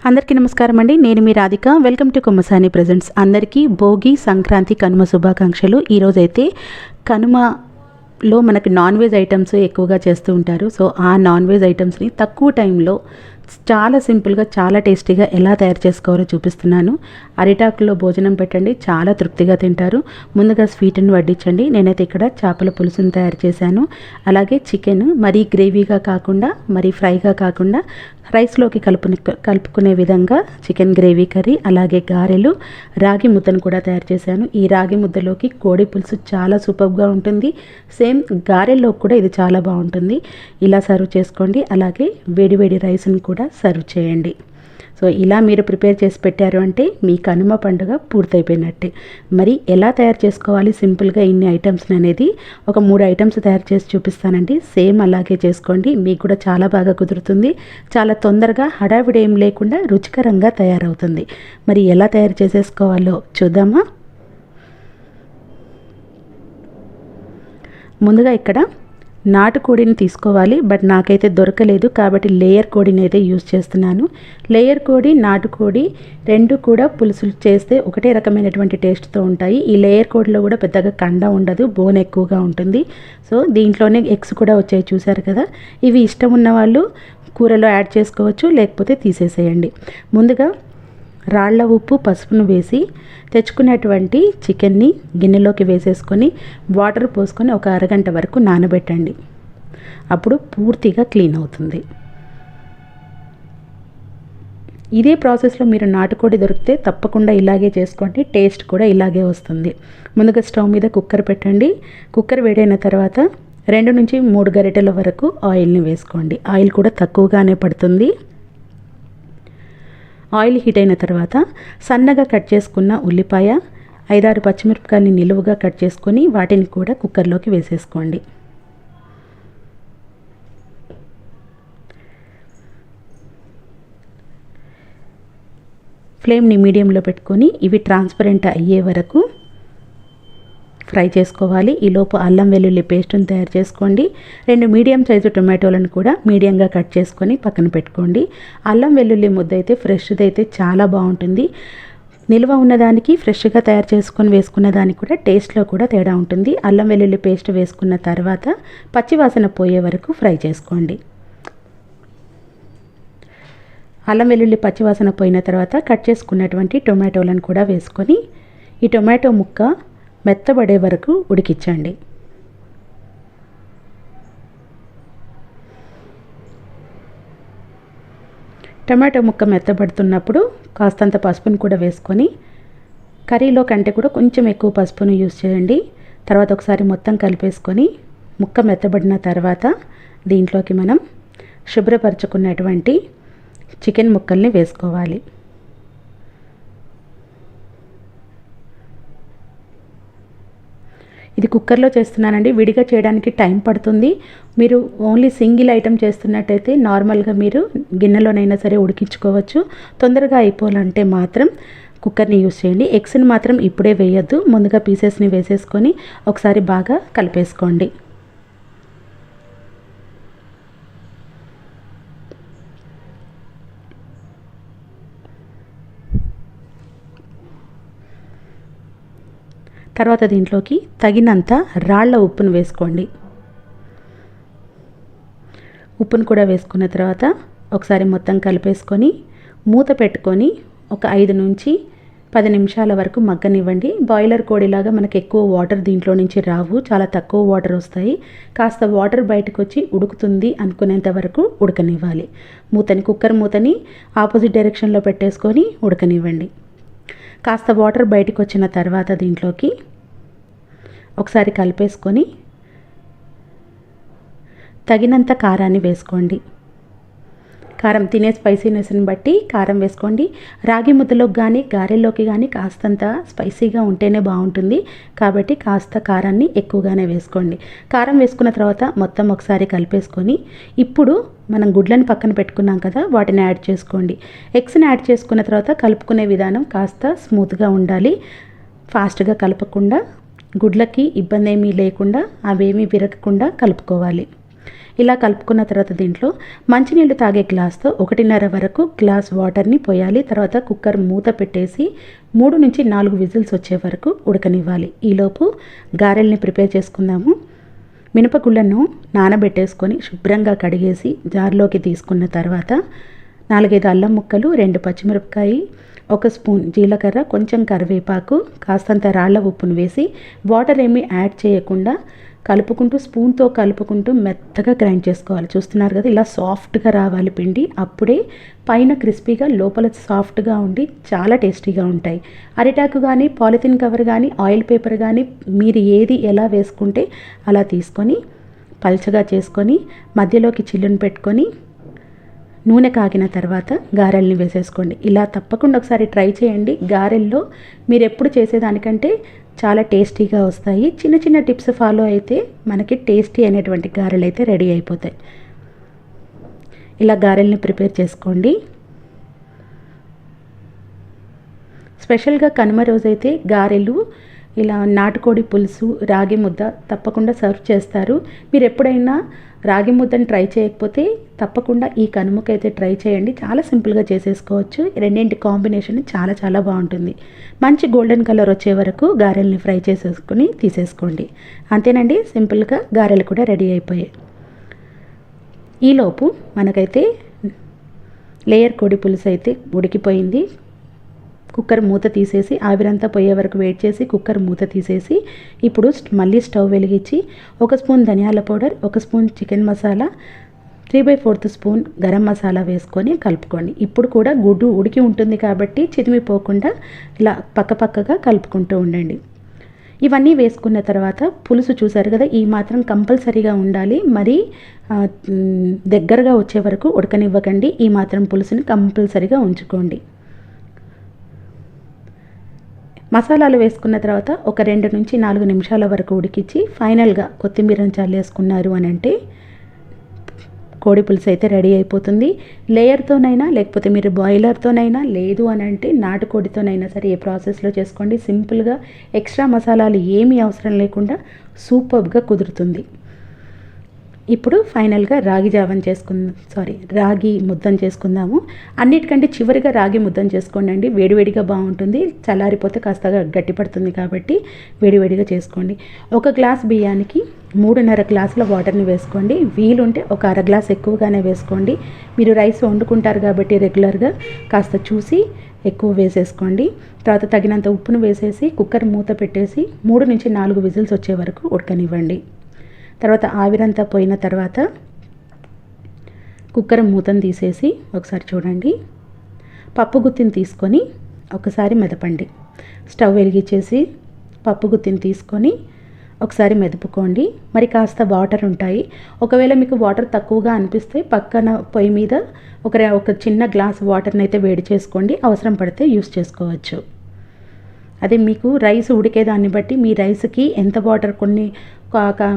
అందరికీ నమస్కారం అండి. నేను మీ Radhika. Welcome to Kummasani presents. అందరికీ భోగి, సంక్రాంతి, కనుమ శుభాకాంక్షలు. ఈరోజైతే కనుమలో మనకి నాన్ వెజ్ ఐటమ్స్ ఎక్కువగా చేస్తూ ఉంటారు. సో ఆ నాన్ వెజ్ ఐటమ్స్ని తక్కువ టైంలో చాలా సింపుల్గా, చాలా టేస్టీగా ఎలా తయారు చేసుకోవాలో చూపిస్తున్నాను. అరిటాకులో భోజనం పెట్టండి, చాలా తృప్తిగా తింటారు. ముందుగా స్వీట్ని వడ్డించండి. నేనైతే ఇక్కడ చేపల పులుసుని తయారు చేశాను. అలాగే చికెన్ మరీ గ్రేవీగా కాకుండా, మరీ ఫ్రైగా కాకుండా రైస్లోకి కలుపుకునే విధంగా చికెన్ గ్రేవీ కర్రీ, అలాగే గారెలు, రాగి ముద్దను కూడా తయారు చేశాను. ఈ రాగి ముద్దలోకి కోడి పులుసు చాలా సూపర్గా ఉంటుంది. సేమ్ గారెల్లో కూడా ఇది చాలా బాగుంటుంది. ఇలా సర్వ్ చేసుకోండి. అలాగే వేడివేడి రైస్ని కూడా సర్వ్ చేయండి. సో ఇలా మీరు ప్రిపేర్ చేసి పెట్టారు అంటే మీ కనుమ పండుగ పూర్తయిపోయినట్టే. మరి ఎలా తయారు చేసుకోవాలి సింపుల్గా ఇన్ని ఐటమ్స్ అనేది ఒక 3 ఐటమ్స్ తయారు చేసి చూపిస్తానండి. సేమ్ అలాగే చేసుకోండి, మీకు కూడా చాలా బాగా కుదురుతుంది. చాలా తొందరగా హడావిడి ఏం లేకుండా రుచికరంగా తయారవుతుంది. మరి ఎలా తయారు చేసేసుకోవాలో చూద్దామా. ముందుగా ఇక్కడ నాటుకోడిని తీసుకోవాలి. బట్ నాకైతే దొరకలేదు కాబట్టి లేయర్ కోడిని అయితే యూజ్ చేస్తున్నాను. లేయర్ కోడి, నాటుకోడి రెండు కూడా పులుసులు చేస్తే ఒకటే రకమైనటువంటి టేస్ట్తో ఉంటాయి. ఈ లేయర్ కోడిలో కూడా పెద్దగా కండ ఉండదు, బోన్ ఎక్కువగా ఉంటుంది. సో దీంట్లోనే ఎగ్స్ కూడా వచ్చాయి, చూసారు కదా. ఇవి ఇష్టం ఉన్న వాళ్ళు కూరలో యాడ్ చేసుకోవచ్చు, లేకపోతే తీసేసేయండి. ముందుగా రాళ్ల ఉప్పు, పసుపును వేసి తెచ్చుకున్నటువంటి చికెన్ని గిన్నెలోకి వేసేసుకొని వాటర్ పోసుకొని ఒక అరగంట వరకు నానబెట్టండి. అప్పుడు పూర్తిగా క్లీన్ అవుతుంది. ఇదే ప్రాసెస్లో మీరు నాటుకోడి దొరికితే తప్పకుండా ఇలాగే చేసుకోండి, టేస్ట్ కూడా ఇలాగే వస్తుంది. ముందుగా స్టవ్ మీద కుక్కర్ పెట్టండి. కుక్కర్ వేడైన తర్వాత 2 నుంచి 3 గరిటెల వరకు ఆయిల్ని వేసుకోండి. ఆయిల్ కూడా తక్కువగానే పడుతుంది. ఆయిల్ హీట్ అయిన తర్వాత సన్నగా కట్ చేసుకున్న ఉల్లిపాయ, 5-6 పచ్చిమిరపకాయలని నిలువుగా కట్ చేసుకొని వాటిని కూడా కుక్కర్లోకి వేసేసుకోండి. ఫ్లేమ్ని మీడియంలో పెట్టుకొని ఇవి ట్రాన్స్పరెంట్ అయ్యే వరకు ఫ్రై చేసుకోవాలి. ఈలోపు అల్లం వెల్లుల్లి పేస్ట్ని తయారు చేసుకోండి. 2 మీడియం సైజు టొమాటోలను కూడా మీడియంగా కట్ చేసుకొని పక్కన పెట్టుకోండి. అల్లం వెల్లుల్లి ముద్ద అయితే ఫ్రెష్ది అయితే చాలా బాగుంటుంది. నిల్వ ఉన్నదానికి, ఫ్రెష్గా తయారు చేసుకొని వేసుకున్న దానికి కూడా టేస్ట్లో కూడా తేడా ఉంటుంది. అల్లం వెల్లుల్లి పేస్ట్ వేసుకున్న తర్వాత పచ్చివాసన పోయే వరకు ఫ్రై చేసుకోండి. అల్లం వెల్లుల్లి పచ్చివాసన పోయిన తర్వాత కట్ చేసుకున్నటువంటి టొమాటోలను కూడా వేసుకొని ఈ టొమాటో ముక్క మెత్తబడే వరకు ఉడికించండి. టమాటో ముక్క మెత్తబడుతున్నప్పుడు కాస్తంత పసుపును కూడా వేసుకొని, కర్రీలో కంటే కూడా కొంచెం ఎక్కువ పసుపును యూజ్ చేయండి. తర్వాత ఒకసారి మొత్తం కలిపేసుకొని ముక్క మెత్తబడిన తర్వాత దీంట్లోకి మనం శుభ్రపరచుకున్నటువంటి చికెన్ ముక్కల్ని వేసుకోవాలి. ఇది కుక్కర్లో చేస్తున్నానండి. విడిగా చేయడానికి టైం పడుతుంది. మీరు ఓన్లీ సింగిల్ ఐటమ్ చేస్తున్నట్టయితే నార్మల్గా మీరు గిన్నెలోనైనా సరే ఉడికించుకోవచ్చు. తొందరగా అయిపోవాలంటే మాత్రం కుక్కర్ని యూజ్ చేయండి. ఎగ్స్ని మాత్రం ఇప్పుడే వేయొద్దు. ముందుగా పీసెస్ని వేసేసుకొని ఒకసారి బాగా కలిపేసుకోండి. తర్వాత దీంట్లోకి తగినంత రాళ్ల ఉప్పును వేసుకోండి. ఉప్పును కూడా వేసుకున్న తర్వాత ఒకసారి మొత్తం కలిపేసుకొని మూత పెట్టుకొని ఒక 5 నుంచి 10 నిమిషాల వరకు మగ్గనివ్వండి. బాయిలర్ కోడిలాగా మనకు ఎక్కువ వాటర్ దీంట్లో నుంచి రావు, చాలా తక్కువ వాటర్ వస్తాయి. కాస్త వాటర్ బయటకు వచ్చి ఉడుకుతుంది అనుకునేంత వరకు ఉడకనివ్వాలి. కుక్కర్ మూతని ఆపోజిట్ డైరెక్షన్లో పెట్టేసుకొని ఉడకనివ్వండి. కాస్త వాటర్ బయటకు వచ్చిన తర్వాత దీంట్లోకి ఒకసారి కలిపేసుకొని తగినంత కారాన్ని వేసుకోండి. కారం తినే స్పైసీనెస్ని బట్టి కారం వేసుకోండి. రాగి ముద్దలోకి కానీ గారెల్లోకి కానీ కాస్తంత స్పైసీగా ఉంటేనే బాగుంటుంది కాబట్టి కాస్త కారాన్ని ఎక్కువగానే వేసుకోండి. కారం వేసుకున్న తర్వాత మొత్తం ఒకసారి కలిపేసుకొని ఇప్పుడు మనం గుడ్లను పక్కన పెట్టుకున్నాం కదా, వాటిని యాడ్ చేసుకోండి. ఎగ్స్ని యాడ్ చేసుకున్న తర్వాత కలుపుకునే విధానం కాస్త స్మూత్గా ఉండాలి. ఫాస్ట్గా కలపకుండా, గుడ్లకి ఇబ్బంది ఏమీ లేకుండా, అవేమీ విరగకుండా కలుపుకోవాలి. ఇలా కలుపుకున్న తర్వాత దీంట్లో మంచినీళ్ళు తాగే గ్లాస్తో 1.5 వరకు గ్లాస్ వాటర్ని పోయాలి. తర్వాత కుక్కర్ మూత పెట్టేసి 3 నుంచి 4 విజిల్స్ వచ్చే వరకు ఉడకనివ్వాలి. ఈలోపు గారెల్ని ప్రిపేర్ చేసుకుందాము. మినపగుళ్ళను నానబెట్టేసుకొని శుభ్రంగా కడిగేసి జార్లోకి తీసుకున్న తర్వాత 4-5 అల్లం ముక్కలు, 2 పచ్చిమిరపకాయ, 1 స్పూన్ జీలకర్ర, కొంచెం కరివేపాకు, కాస్తంత రాళ్ల ఉప్పును వేసి వాటర్ ఏమీ యాడ్ చేయకుండా కలుపుకుంటూ స్పూన్తో కలుపుకుంటూ మెత్తగా గ్రైండ్ చేసుకోవాలి. చూస్తున్నారు కదా, ఇలా సాఫ్ట్గా రావాలి పిండి. అప్పుడే పైన క్రిస్పీగా లోపల సాఫ్ట్గా ఉండి చాలా టేస్టీగా ఉంటాయి. అరిటాకు కానీ, పాలిథిన్ కవర్ కానీ, ఆయిల్ పేపర్ కానీ మీరు ఏది ఎలా వేసుకుంటే అలా తీసుకొని పల్చగా చేసుకొని మధ్యలోకి చిల్లును పెట్టుకొని నూనె కాగిన తర్వాత గారెల్ని వేసేసుకోండి. ఇలా తప్పకుండా ఒకసారి ట్రై చేయండి. గారెల్లో మీరు ఎప్పుడు చేసేదానికంటే చాలా టేస్టీగా వస్తాయి. చిన్న చిన్న టిప్స్ ఫాలో అయితే మనకి టేస్టీ అనేటువంటి గారెలు అయితే రెడీ అయిపోతాయి. ఇలా గారెల్ని ప్రిపేర్ చేసుకోండి. స్పెషల్గా కనుమ రోజైతే గారెలు, ఇలా నాటుకోడి పులుసు, రాగి ముద్ద తప్పకుండా సర్వ్ చేస్తారు. మీరు ఎప్పుడైనా రాగి ముద్దను ట్రై చేయకపోతే తప్పకుండా ఈ కనుమకైతే ట్రై చేయండి. చాలా సింపుల్గా చేసేసుకోవచ్చు. రెండింటి కాంబినేషన్ చాలా చాలా బాగుంటుంది. మంచి గోల్డెన్ కలర్ వచ్చే వరకు గారెల్ని ఫ్రై చేసేసుకొని తీసేసుకోండి. అంతేనండి, సింపుల్గా గారెలు కూడా రెడీ అయిపోయాయి. ఈలోపు మనకైతే లేయర్ కోడి పులుసు అయితే ఉడికిపోయింది. కుక్కర్ మూత తీసేసి ఆవిరంతా పోయే వరకు వెయిట్ చేసి కుక్కర్ మూత తీసేసి ఇప్పుడు మళ్ళీ స్టవ్ వెలిగించి 1 స్పూన్ ధనియాల powder, 1 spoon chicken masala, 3/4 spoon garam masala వేసుకొని కలుపుకోండి. ఇప్పుడు కూడా గుడ్డు ఉడికి ఉంటుంది కాబట్టి చిదిమిపోకుండా ఇలా పక్కపక్కగా కలుపుకుంటూ ఉండండి. ఇవన్నీ వేసుకున్న తర్వాత పులుసు చూసారు కదా, ఈ మాత్రం కంపల్సరీగా ఉండాలి. మరి దగ్గరగా వచ్చే వరకు ఉడకనివ్వకండి. ఈ మాత్రం పులుసుని కంపల్సరీగా ఉంచుకోండి. మసాలాలు వేసుకున్న తర్వాత ఒక 2 నుంచి 4 నిమిషాల వరకు ఉడికించి ఫైనల్గా కొత్తిమీరని చల్లేసుకున్నారు అని అంటే కోడి పులుసు అయితే రెడీ అయిపోతుంది. లేయర్తోనైనా లేకపోతే మీరు బాయిలర్తోనైనా, లేదు అని అంటే నాటుకోడితోనైనా సరే ఏ ప్రాసెస్లో చేసుకోండి. సింపుల్గా ఎక్స్ట్రా మసాలాలు ఏమీ అవసరం లేకుండా సూపర్గా కుదురుతుంది. ఇప్పుడు ఫైనల్గా రాగి ముద్దను చేసుకుందాము. అన్నిటికంటే చివరిగా రాగి ముద్దను చేసుకోండి. వేడివేడిగా బాగుంటుంది. చల్లారిపోతే కాస్త గట్టిపడుతుంది కాబట్టి వేడివేడిగా చేసుకోండి. 1 గ్లాస్ బియ్యానికి 3.5 గ్లాసుల వాటర్ని వేసుకోండి. వీలుంటే ఒక 1/2 గ్లాస్ ఎక్కువగానే వేసుకోండి. మీరు రైస్ వండుకుంటారు కాబట్టి రెగ్యులర్గా కాస్త చూసి ఎక్కువ వేసేసుకోండి. తర్వాత తగినంత ఉప్పును వేసేసి కుక్కర్ మూత పెట్టేసి 3 నుంచి 4 విజిల్స్ వచ్చే వరకు ఉడకనివ్వండి. తర్వాత ఆవిరంతా పోయిన తర్వాత కుక్కర్ మూతను తీసేసి ఒకసారి చూడండి. పప్పు గుత్తిని తీసుకొని ఒకసారి మెదపండి. స్టవ్ వెలిగించేసి పప్పు గుత్తిని తీసుకొని ఒకసారి మెదుపుకోండి. మరి కాస్త వాటర్ ఉంటాయి. ఒకవేళ మీకు వాటర్ తక్కువగా అనిపిస్తే పక్కన పొయ్యి మీద ఒక చిన్న గ్లాస్ వాటర్ని అయితే వేడి చేసుకోండి. అవసరం పడితే యూస్ చేసుకోవచ్చు. అదే మీకు రైస్ ఉడికేదాన్ని బట్టి మీ రైస్కి ఎంత వాటర్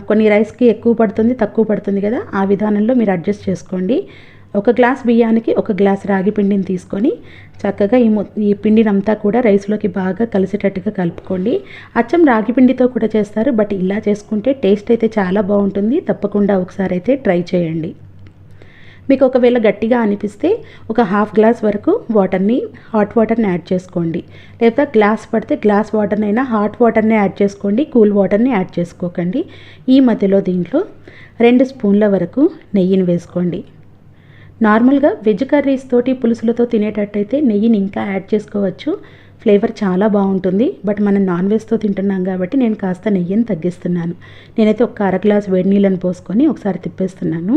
కొన్ని రైస్కి ఎక్కువ పడుతుంది, తక్కువ పడుతుంది కదా, ఆ విధానంలో మీరు అడ్జస్ట్ చేసుకోండి. 1 గ్లాస్ బియ్యానికి 1 గ్లాస్ రాగి పిండిని తీసుకొని చక్కగా ఈ పిండినంతా కూడా రైస్లోకి బాగా కలిసేటట్టుగా కలుపుకోండి. అచ్చం రాగి పిండితో కూడా చేస్తారు, బట్ ఇలా చేసుకుంటే టేస్ట్ అయితే చాలా బాగుంటుంది. తప్పకుండా ఒకసారి అయితే ట్రై చేయండి. మీకు ఒకవేళ గట్టిగా అనిపిస్తే ఒక 1/2 గ్లాస్ వరకు హాట్ వాటర్ని యాడ్ చేసుకోండి. లేదా గ్లాస్ పడితే గ్లాస్ వాటర్నైనా హాట్ వాటర్ని యాడ్ చేసుకోండి. కూల్ వాటర్ని యాడ్ చేసుకోకండి. ఈ మధ్యలో దీంట్లో 2 స్పూన్ల వరకు నెయ్యిని వేసుకోండి. నార్మల్గా వెజ్ కర్రీస్ తోటి పులుసులతో తినేటట్టయితే నెయ్యిని ఇంకా యాడ్ చేసుకోవచ్చు. ఫ్లేవర్ చాలా బాగుంటుంది. బట్ మనం నాన్ వెజ్తో తింటున్నాం కాబట్టి నేను కాస్త నెయ్యిని తగ్గిస్తున్నాను. నేనైతే ఒక 1/2 గ్లాస్ వేడి నీళ్ళని పోసుకొని ఒకసారి తిప్పేస్తున్నాను.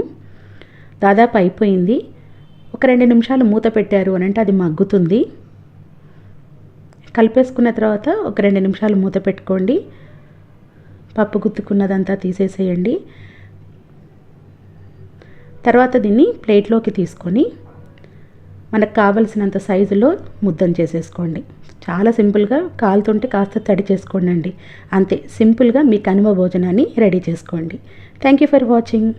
దాదాపు అయిపోయింది. ఒక 2 నిమిషాలు మూత పెట్టారు అని అంటే అది మగ్గుతుంది. కలిపేసుకున్న తర్వాత ఒక 2 నిమిషాలు మూత పెట్టుకోండి. పప్పు గుత్తుకున్నదంతా తీసేసేయండి. తర్వాత దీన్ని ప్లేట్లోకి తీసుకొని మనకు కావలసినంత సైజులో ముద్దను చేసేసుకోండి. చాలా సింపుల్గా కాలుతుంటే కాస్త తడి చేసుకోండి. అంతే సింపుల్గా మీ కనుమ భోజనాన్ని రెడీ చేసుకోండి. Thank you for watching.